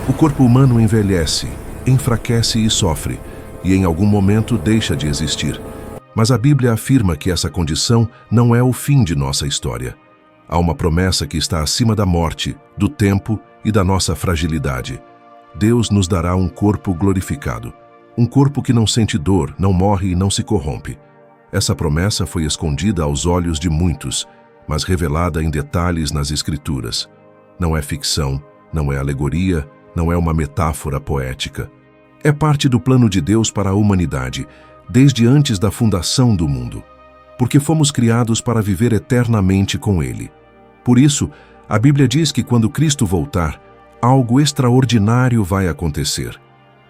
O corpo humano envelhece, enfraquece e sofre, e em algum momento deixa de existir. Mas a Bíblia afirma que essa condição não é o fim de nossa história. Há uma promessa que está acima da morte, do tempo e da nossa fragilidade. Deus nos dará um corpo glorificado, um corpo que não sente dor, não morre e não se corrompe. Essa promessa foi escondida aos olhos de muitos, mas revelada em detalhes nas Escrituras. Não é ficção, não é alegoria, não é uma metáfora poética. É parte do plano de Deus para a humanidade, desde antes da fundação do mundo, porque fomos criados para viver eternamente com Ele. Por isso, a Bíblia diz que quando Cristo voltar, algo extraordinário vai acontecer.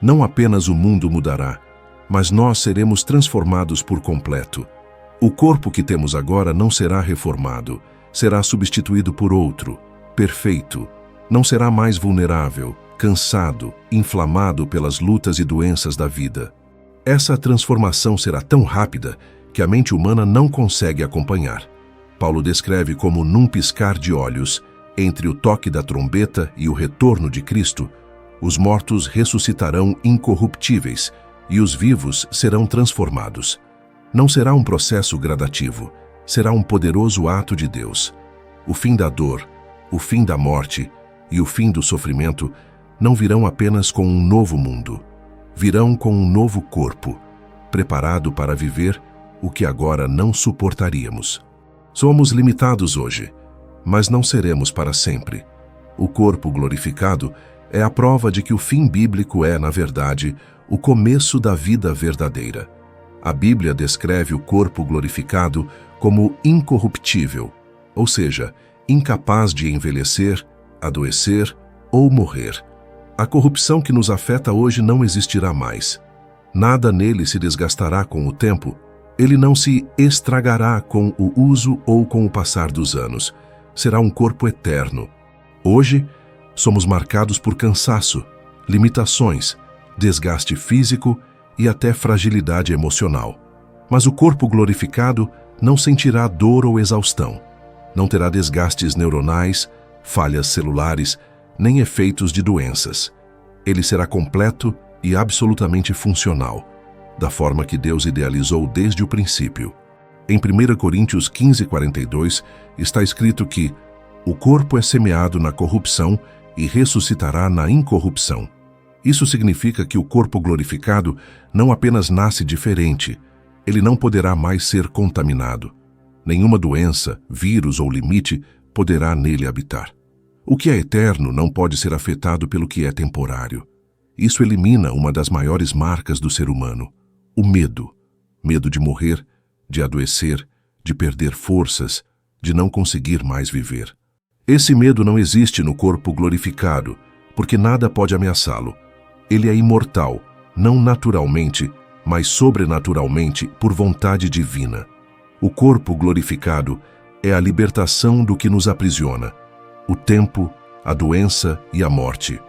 Não apenas o mundo mudará, mas nós seremos transformados por completo. O corpo que temos agora não será reformado, será substituído por outro, perfeito. Não será mais vulnerável, cansado, inflamado pelas lutas e doenças da vida. Essa transformação será tão rápida que a mente humana não consegue acompanhar. Paulo descreve como num piscar de olhos, entre o toque da trombeta e o retorno de Cristo, os mortos ressuscitarão incorruptíveis e os vivos serão transformados. Não será um processo gradativo, será um poderoso ato de Deus. O fim da dor, o fim da morte e o fim do sofrimento não virão apenas com um novo mundo, virão com um novo corpo, preparado para viver o que agora não suportaríamos. Somos limitados hoje, mas não seremos para sempre. O corpo glorificado é a prova de que o fim bíblico é, na verdade, o começo da vida verdadeira. A Bíblia descreve o corpo glorificado como incorruptível, ou seja, incapaz de envelhecer, adoecer ou morrer. A corrupção que nos afeta hoje não existirá mais. Nada nele se desgastará com o tempo. Ele não se estragará com o uso ou com o passar dos anos. Será um corpo eterno. Hoje, somos marcados por cansaço, limitações, desgaste físico e até fragilidade emocional. Mas o corpo glorificado não sentirá dor ou exaustão. Não terá desgastes neuronais, falhas celulares, nem efeitos de doenças. Ele será completo e absolutamente funcional, da forma que Deus idealizou desde o princípio. Em 1 Coríntios 15:42 está escrito que o corpo é semeado na corrupção e ressuscitará na incorrupção. Isso significa que o corpo glorificado não apenas nasce diferente, ele não poderá mais ser contaminado. Nenhuma doença, vírus ou limite poderá nele habitar. O que é eterno não pode ser afetado pelo que é temporário. Isso elimina uma das maiores marcas do ser humano, o medo. Medo de morrer, de adoecer, de perder forças, de não conseguir mais viver. Esse medo não existe no corpo glorificado, porque nada pode ameaçá-lo. Ele é imortal, não naturalmente, mas sobrenaturalmente por vontade divina. O corpo glorificado é a libertação do que nos aprisiona, o tempo, a doença e a morte.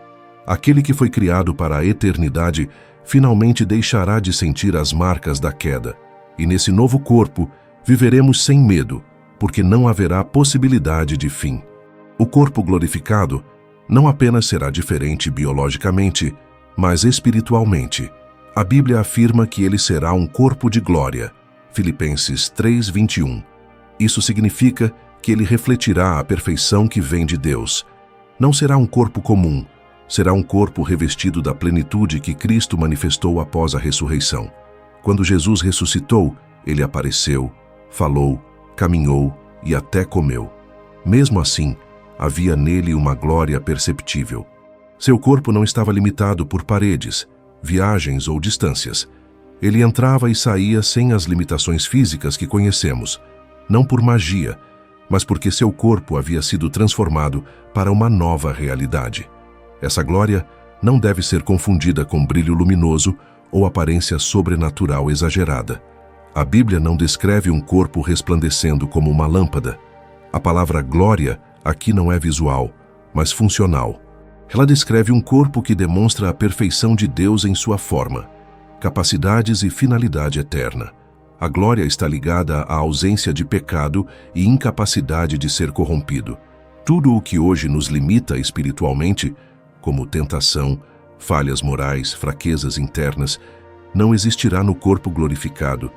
Aquele que foi criado para a eternidade finalmente deixará de sentir as marcas da queda, e nesse novo corpo viveremos sem medo, porque não haverá possibilidade de fim. O corpo glorificado não apenas será diferente biologicamente, mas espiritualmente. A Bíblia afirma que ele será um corpo de glória. Filipenses 3:21. Isso significa que ele refletirá a perfeição que vem de Deus. Não será um corpo comum, será um corpo revestido da plenitude que Cristo manifestou após a ressurreição. Quando Jesus ressuscitou, ele apareceu, falou, caminhou e até comeu. Mesmo assim, havia nele uma glória perceptível. Seu corpo não estava limitado por paredes, viagens ou distâncias. Ele entrava e saía sem as limitações físicas que conhecemos, não por magia, mas porque seu corpo havia sido transformado para uma nova realidade. Essa glória não deve ser confundida com brilho luminoso ou aparência sobrenatural exagerada. A Bíblia não descreve um corpo resplandecendo como uma lâmpada. A palavra glória aqui não é visual, mas funcional. Ela descreve um corpo que demonstra a perfeição de Deus em sua forma, capacidades e finalidade eterna. A glória está ligada à ausência de pecado e incapacidade de ser corrompido. Tudo o que hoje nos limita espiritualmente como tentação, falhas morais, fraquezas internas, não existirá no corpo glorificado.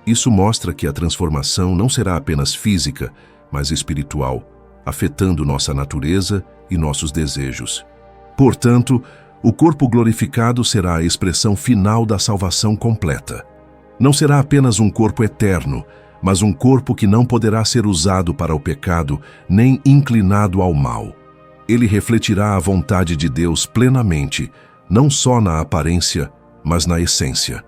Isso mostra que a transformação não será apenas física, mas espiritual, afetando nossa natureza e nossos desejos. Portanto, o corpo glorificado será a expressão final da salvação completa. Não será apenas um corpo eterno, mas um corpo que não poderá ser usado para o pecado, nem inclinado ao mal. Ele refletirá a vontade de Deus plenamente, não só na aparência, mas na essência.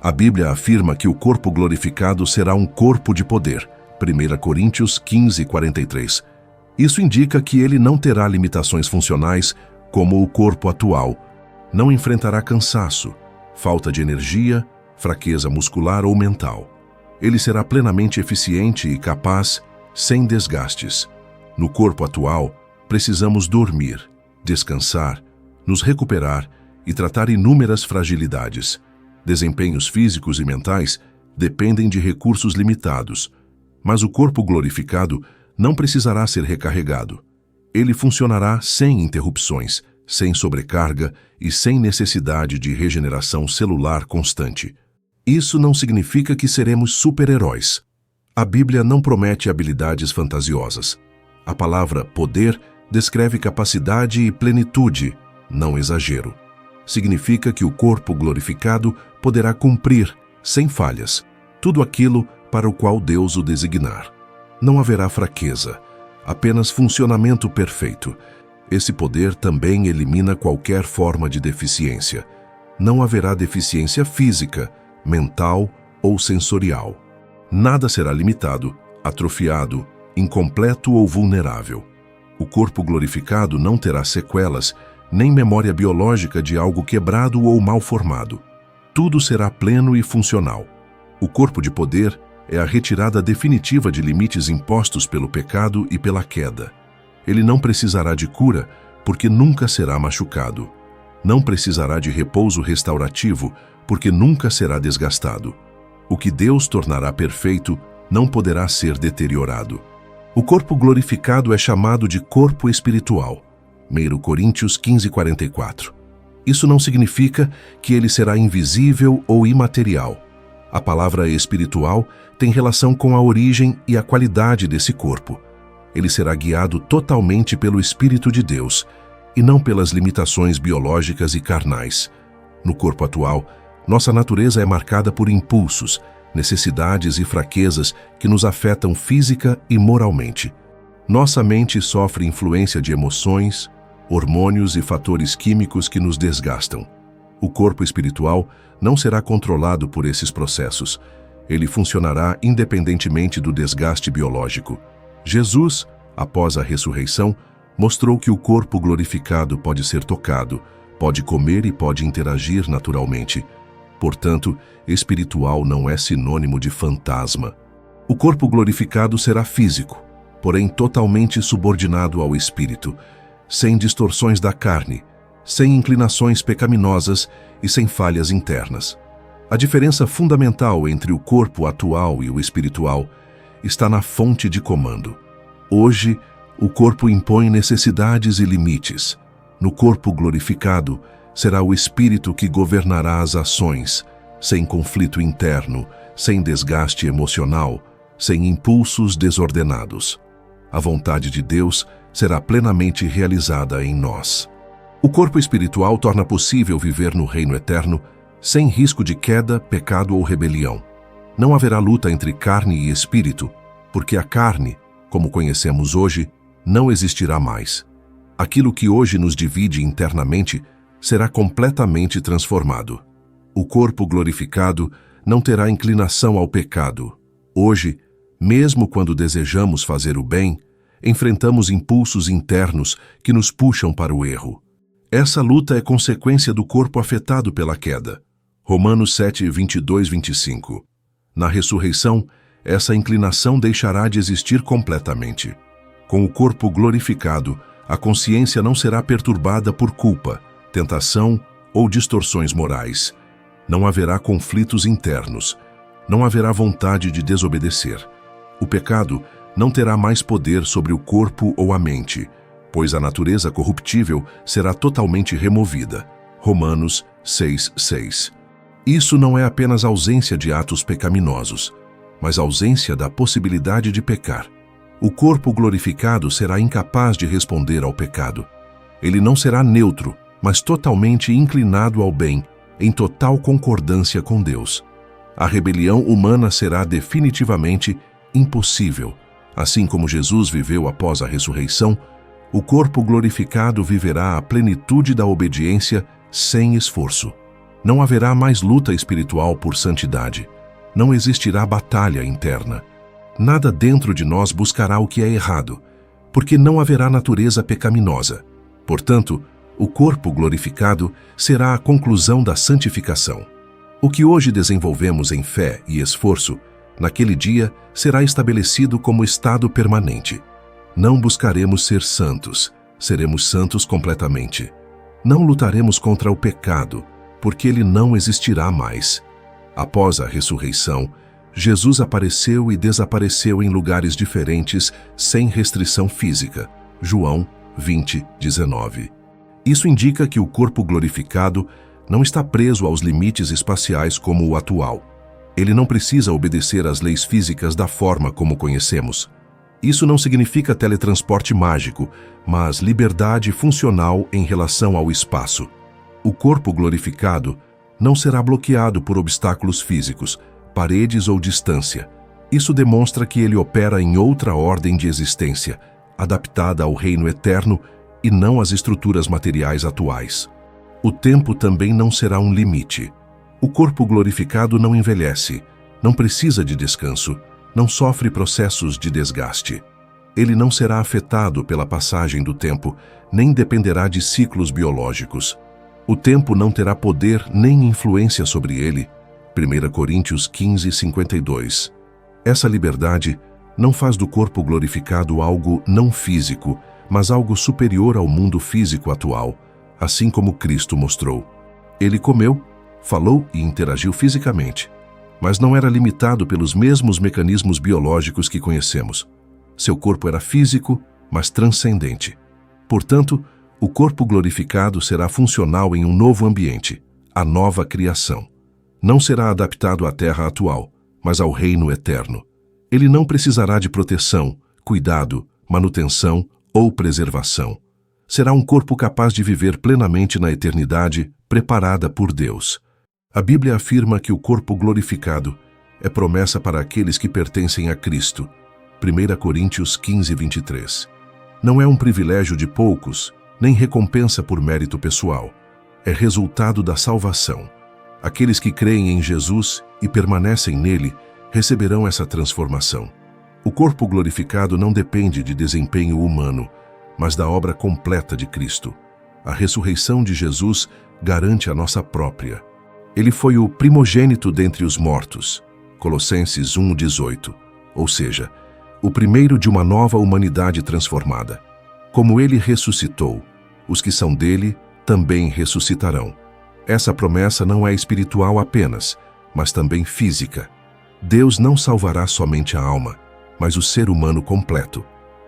A Bíblia afirma que o corpo glorificado será um corpo de poder. 1 Coríntios 15:43. Isso indica que ele não terá limitações funcionais como o corpo atual. Não enfrentará cansaço, falta de energia, fraqueza muscular ou mental. Ele será plenamente eficiente e capaz, sem desgastes. No corpo atual, precisamos dormir, descansar, nos recuperar e tratar inúmeras fragilidades. Desempenhos físicos e mentais dependem de recursos limitados, mas o corpo glorificado não precisará ser recarregado. Ele funcionará sem interrupções, sem sobrecarga e sem necessidade de regeneração celular constante. Isso não significa que seremos super-heróis. A Bíblia não promete habilidades fantasiosas. A palavra poder descreve capacidade e plenitude, não exagero. Significa que o corpo glorificado poderá cumprir, sem falhas, tudo aquilo para o qual Deus o designar. Não haverá fraqueza, apenas funcionamento perfeito. Esse poder também elimina qualquer forma de deficiência. Não haverá deficiência física, mental ou sensorial. Nada será limitado, atrofiado, incompleto ou vulnerável. O corpo glorificado não terá sequelas, nem memória biológica de algo quebrado ou mal formado. Tudo será pleno e funcional. O corpo de poder é a retirada definitiva de limites impostos pelo pecado e pela queda. Ele não precisará de cura, porque nunca será machucado. Não precisará de repouso restaurativo, porque nunca será desgastado. O que Deus tornará perfeito não poderá ser deteriorado. O corpo glorificado é chamado de corpo espiritual. 1 Coríntios 15:44. Isso não significa que ele será invisível ou imaterial. A palavra espiritual tem relação com a origem e a qualidade desse corpo. Ele será guiado totalmente pelo Espírito de Deus e não pelas limitações biológicas e carnais. No corpo atual, nossa natureza é marcada por impulsos, necessidades e fraquezas que nos afetam física e moralmente. Nossa mente sofre influência de emoções, hormônios e fatores químicos que nos desgastam. O corpo espiritual não será controlado por esses processos. Ele funcionará independentemente do desgaste biológico. Jesus, após a ressurreição, mostrou que o corpo glorificado pode ser tocado, pode comer e pode interagir naturalmente. Portanto, espiritual não é sinônimo de fantasma. O corpo glorificado será físico, porém totalmente subordinado ao espírito, sem distorções da carne, sem inclinações pecaminosas e sem falhas internas. A diferença fundamental entre o corpo atual e o espiritual está na fonte de comando. Hoje, o corpo impõe necessidades e limites. No corpo glorificado, será o espírito que governará as ações, sem conflito interno, sem desgaste emocional, sem impulsos desordenados. A vontade de Deus será plenamente realizada em nós. O corpo espiritual torna possível viver no reino eterno sem risco de queda, pecado ou rebelião. Não haverá luta entre carne e espírito, porque a carne, como conhecemos hoje, não existirá mais. Aquilo que hoje nos divide internamente será completamente transformado. O corpo glorificado não terá inclinação ao pecado. Hoje, mesmo quando desejamos fazer o bem, enfrentamos impulsos internos que nos puxam para o erro. Essa luta é consequência do corpo afetado pela queda. Romanos 7:22-25. Na ressurreição, essa inclinação deixará de existir completamente. Com o corpo glorificado, a consciência não será perturbada por culpa, tentação ou distorções morais. Não haverá conflitos internos. Não haverá vontade de desobedecer. O pecado não terá mais poder sobre o corpo ou a mente, pois a natureza corruptível será totalmente removida. Romanos 6:6. Isso não é apenas ausência de atos pecaminosos, mas ausência da possibilidade de pecar. O corpo glorificado será incapaz de responder ao pecado. Ele não será neutro, mas totalmente inclinado ao bem, em total concordância com Deus. A rebelião humana será definitivamente impossível. Assim como Jesus viveu após a ressurreição, o corpo glorificado viverá a plenitude da obediência sem esforço. Não haverá mais luta espiritual por santidade. Não existirá batalha interna. Nada dentro de nós buscará o que é errado, porque não haverá natureza pecaminosa. Portanto, o corpo glorificado será a conclusão da santificação. O que hoje desenvolvemos em fé e esforço, naquele dia será estabelecido como estado permanente. Não buscaremos ser santos, seremos santos completamente. Não lutaremos contra o pecado, porque ele não existirá mais. Após a ressurreição, Jesus apareceu e desapareceu em lugares diferentes sem restrição física. João 20:19. Isso indica que o corpo glorificado não está preso aos limites espaciais como o atual. Ele não precisa obedecer às leis físicas da forma como conhecemos. Isso não significa teletransporte mágico, mas liberdade funcional em relação ao espaço. O corpo glorificado não será bloqueado por obstáculos físicos, paredes ou distância. Isso demonstra que ele opera em outra ordem de existência, adaptada ao reino eterno e não às estruturas materiais atuais. O tempo também não será um limite. O corpo glorificado não envelhece, não precisa de descanso, não sofre processos de desgaste. Ele não será afetado pela passagem do tempo, nem dependerá de ciclos biológicos. O tempo não terá poder nem influência sobre ele. 1 Coríntios 15:52. Essa liberdade não faz do corpo glorificado algo não físico, mas algo superior ao mundo físico atual, assim como Cristo mostrou. Ele comeu, falou e interagiu fisicamente, mas não era limitado pelos mesmos mecanismos biológicos que conhecemos. Seu corpo era físico, mas transcendente. Portanto, o corpo glorificado será funcional em um novo ambiente, a nova criação. Não será adaptado à terra atual, mas ao reino eterno. Ele não precisará de proteção, cuidado, manutenção ou preservação. Será um corpo capaz de viver plenamente na eternidade, preparada por Deus. A Bíblia afirma que o corpo glorificado é promessa para aqueles que pertencem a Cristo. 1 Coríntios 15:23. Não é um privilégio de poucos, nem recompensa por mérito pessoal. É resultado da salvação. Aqueles que creem em Jesus e permanecem nele receberão essa transformação. O corpo glorificado não depende de desempenho humano, mas da obra completa de Cristo. A ressurreição de Jesus garante a nossa própria. Ele foi o primogênito dentre os mortos, Colossenses 1:18, ou seja, o primeiro de uma nova humanidade transformada. Como ele ressuscitou, os que são dele também ressuscitarão. Essa promessa não é espiritual apenas, mas também física. Deus não salvará somente a alma, mas o ser humano completo.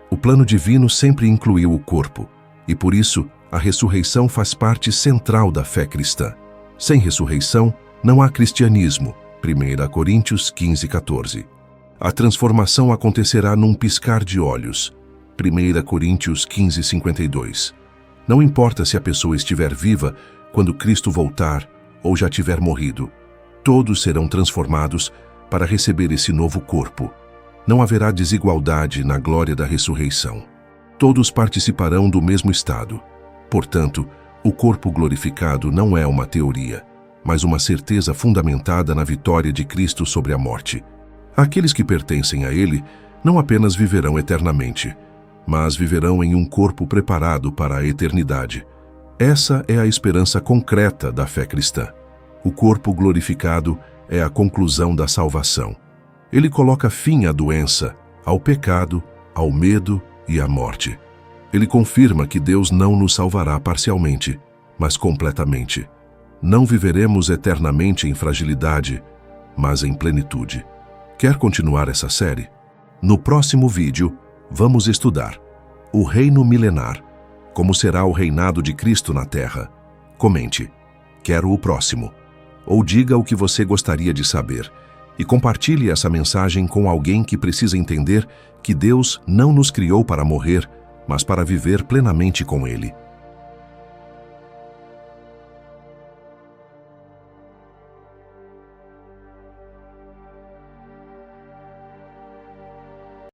O plano divino sempre incluiu o corpo, e por isso a ressurreição faz parte central da fé cristã. Sem ressurreição, não há cristianismo. 1 Coríntios 15:14. A transformação acontecerá num piscar de olhos. 1 Coríntios 15:52. Não importa se a pessoa estiver viva quando Cristo voltar ou já tiver morrido. Todos serão transformados para receber esse novo corpo. Não haverá desigualdade na glória da ressurreição. Todos participarão do mesmo estado. Portanto, o corpo glorificado não é uma teoria, mas uma certeza fundamentada na vitória de Cristo sobre a morte. Aqueles que pertencem a Ele não apenas viverão eternamente, mas viverão em um corpo preparado para a eternidade. Essa é a esperança concreta da fé cristã. O corpo glorificado é a conclusão da salvação. Ele coloca fim à doença, ao pecado, ao medo e à morte. Ele confirma que Deus não nos salvará parcialmente, mas completamente. Não viveremos eternamente em fragilidade, mas em plenitude. Quer continuar essa série? No próximo vídeo, vamos estudar o reino milenar, Como será o reinado de Cristo na Terra? Comente. Quero o próximo. Ou diga o que você gostaria de saber. E compartilhe essa mensagem com alguém que precisa entender que Deus não nos criou para morrer, mas para viver plenamente com Ele.